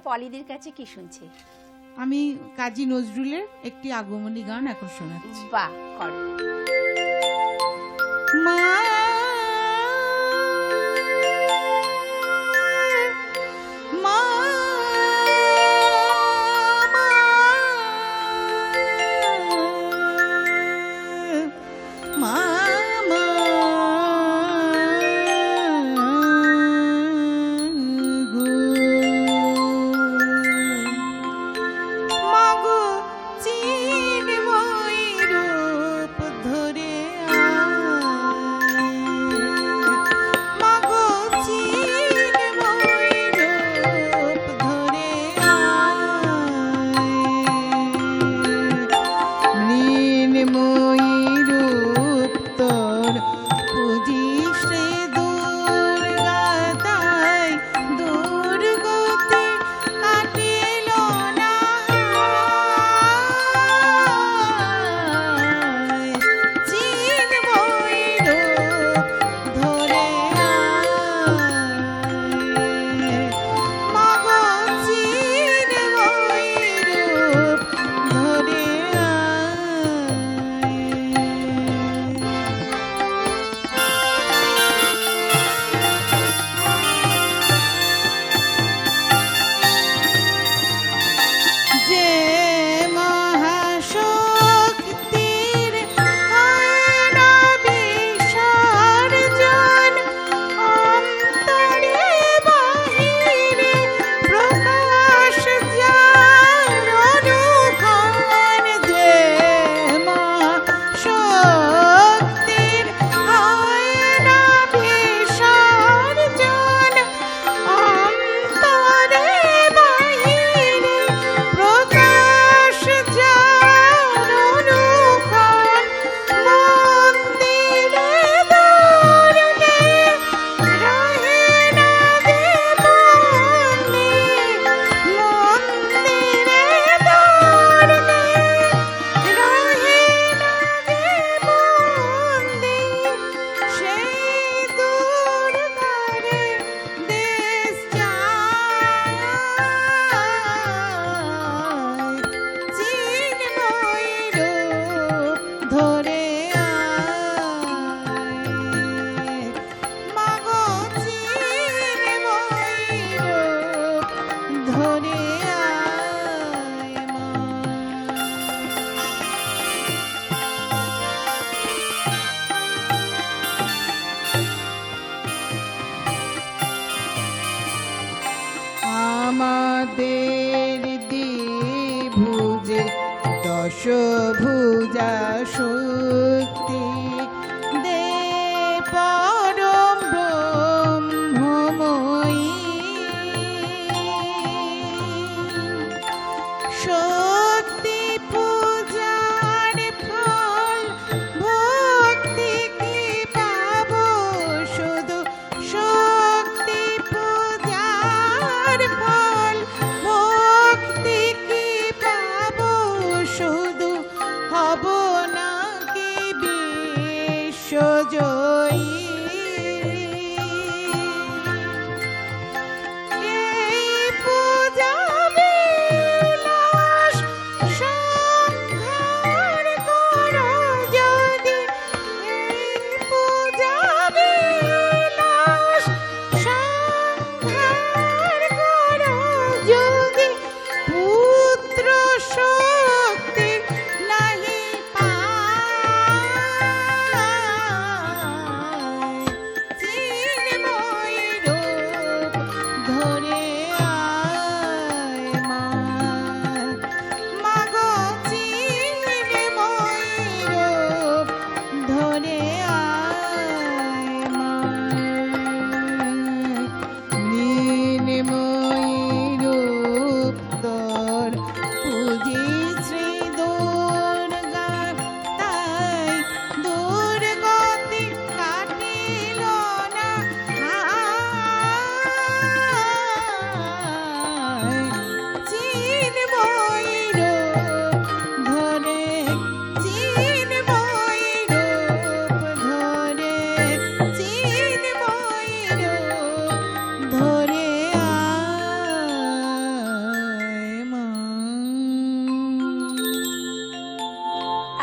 পলিদির কাছে কি শুনছে? আমি কাজী নজরুলের একটি আগমনী গান এখন শোনাচ্ছি। বাহ, কর। মা মা মা মা গো মাগো চিন্ময় রূপ ধরে মাগো চিন্ময় রূপ ধরে মৃন্ময়ী রূপ তোর পুজিস রে দুর্গা তাই দুর্গতি কাটিল না চিন্ময়ী রূপ ধরে মাগো চিন্ময়ী রূপ ধরে যে মহাশক্তির আয়না বিসর্জন অন্তরে বাহিরে প্রকাশ যার অনুক্ষণ যে মহাশক্তির আয়না বিসর্জন অন্তরে বাহিরে প্রকাশ যার অনুক্ষণ মন্দিরে দূরে রহে না যে বন্দী মন্দিরে দূরে রহে না যে বন্দী সেই দুর্গারে দেশ যায় চিন্ময়ী রূপ ধরে মাগো চিন্ময়ী রূপ ধরে মা আমাদের দ্বিভুজে দশভুজা শক্তি দে পরম ব্রহ্মময়ী শক্তি পূজার ফল ভক্তি কি পাব শুধু শক্তি পূজার ফল ভক্তি কি পাব শুধু হব না কি বিশ্বজয়ী এই পূজা বিলাস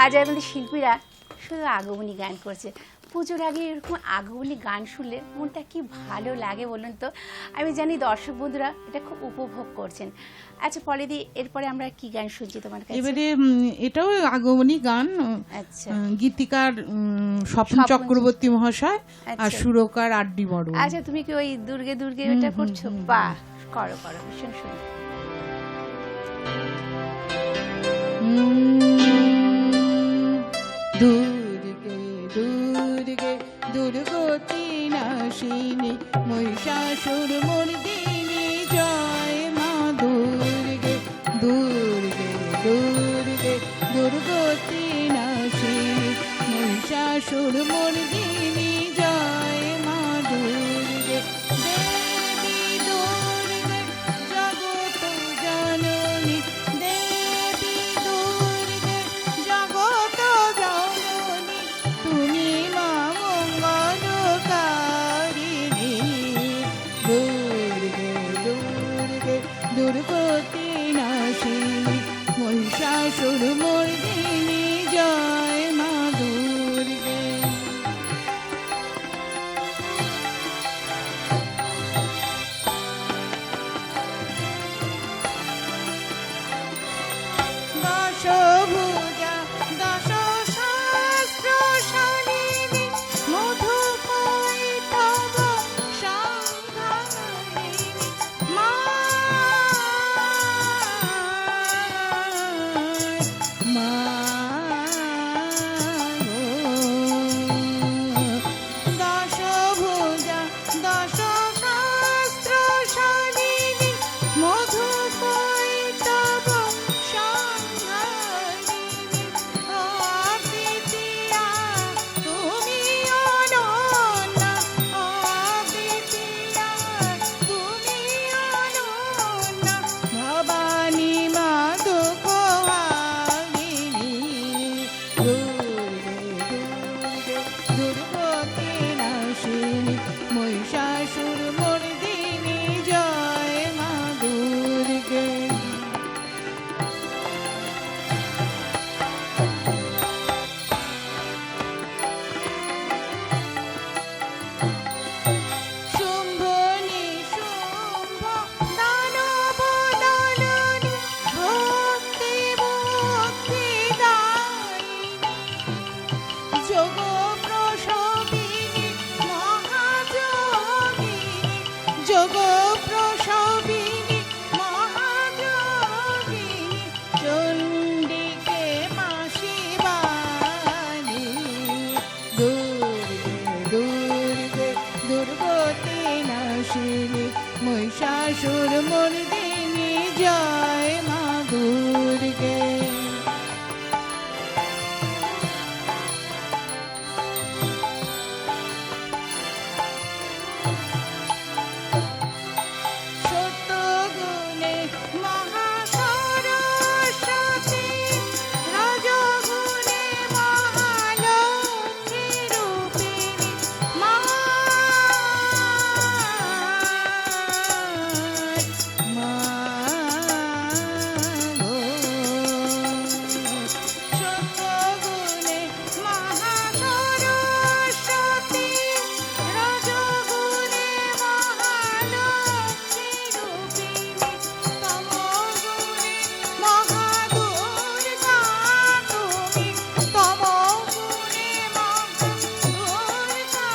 আজ আমাদের শিল্পীরা শুধু আগমনী গান করছে। পুজোর আগে এরকম আগমনী গান শুনলে মনটা কি ভালো লাগে বলুন তো। আমি জানি দর্শক বন্ধুরা এটা খুব উপভোগ করছেন। আচ্ছা পলেদি, এরপরে আমরা কি গান শুনছি তোমার কাছে? এবারে এটাও আগমনী গান। আচ্ছা, গীতিকার স্বপন চক্রবর্তী মহাশয় আর সুরকার আর.ডি. বড়ুয়া। আচ্ছা, তুমি কি ওই দুর্গে দুর্গে ওটা করছো? বাহ, করো করো, ভীষণ সুন্দর। দুর্গে দুর্গে দুর্গতি নাশিনী মহিষাসুর মর্দিনী জয় মা দুর্গে। দুর্গে দুর্গে দুর্গতি নাশিনী মহিষাসুর মর্দিনী জয় মা দুর্গে। দেবী দুর্গে জগত জননী, দেবী দুর্গে জগত জননী, তুমি মা মঙ্গলকারিণী। দুর্গে দুর্গে দুর্গতি নাশিনী মহিষাসুর মর্দিনী জয় মা দুর্গে। দশভুজা দশ সহস্র শালিনী মধুকৈটভ সংহারিণী মা। দশভুজা দশ সহস্র শালিনী মধুকৈটভ সংহারিণী অদ্বিতীয়া তুমি অনন্যা, অদ্বিতীয়া তুমি অনন্যা, ভবানী মা দুঃখহারিণী। দুর্গে দুর্গে দুর্গতি নাশিনী মহিষাসুর মর্দিনী জয় মা দুর্গে। শুম্ভ নিশুম্ভ দানব দলনী ভক্তি মুক্তি দায়িনী, যোগ প্রসবিনী মহাযোগিনী, যোগ প্রসবিনী মহাযোগিনী, চণ্ডিকে মা শিবানী। দুর্গে দুর্গে দুর্গতি নাশিনী মহিষাসুর মর্দিনী জয় মা দুর্গে। সত্যগুণে মহাসরস্বতী, রজগুণে মহালক্ষ্মী রূপিণী মা। সত্যগুণে মহাসরস্বতী, রজগুণে মহালক্ষ্মী রূপিণী, তমগুণে মহাদুর্গা তুমি, তমগুণে মহাদুর্গা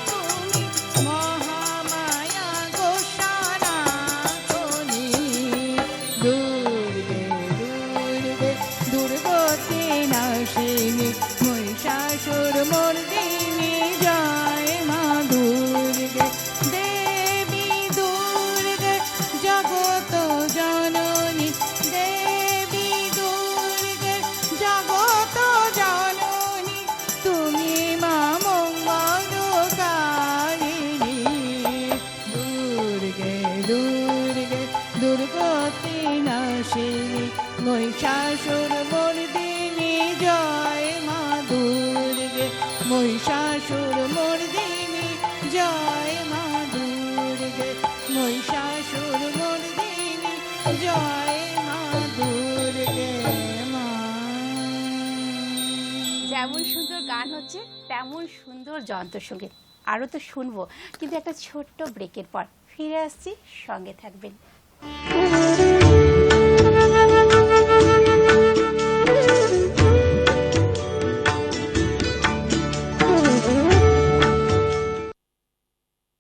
তুমি, মহামায়া গোসানাতনী। দুর্গে দুর্গে দুর্গতি নাশিনী মহিষাসুর মর্দিনী জয় মা দুর্গে। দেবী দুর্গে জগত জননী, দেবী দুর্গে জগত জননী, তুমি মা মঙ্গলকারিণী। দুর্গে দুর্গে দুর্গতি নাশিনী মহিষাসুর মর্দিনী জয় মা দুর্গে। মহিষাসুর মর্দিনী জয় মা দুর্গে। মহিষাসুর মর্দিনী জয় মা দুর্গে মা। যেমন সুন্দর গান হচ্ছে তেমন সুন্দর যন্ত্রসঙ্গীত আরও তো শুনবো, কিন্তু একটা ছোট্ট ব্রেকের পর ফিরে আসছি, সঙ্গে থাকবেন।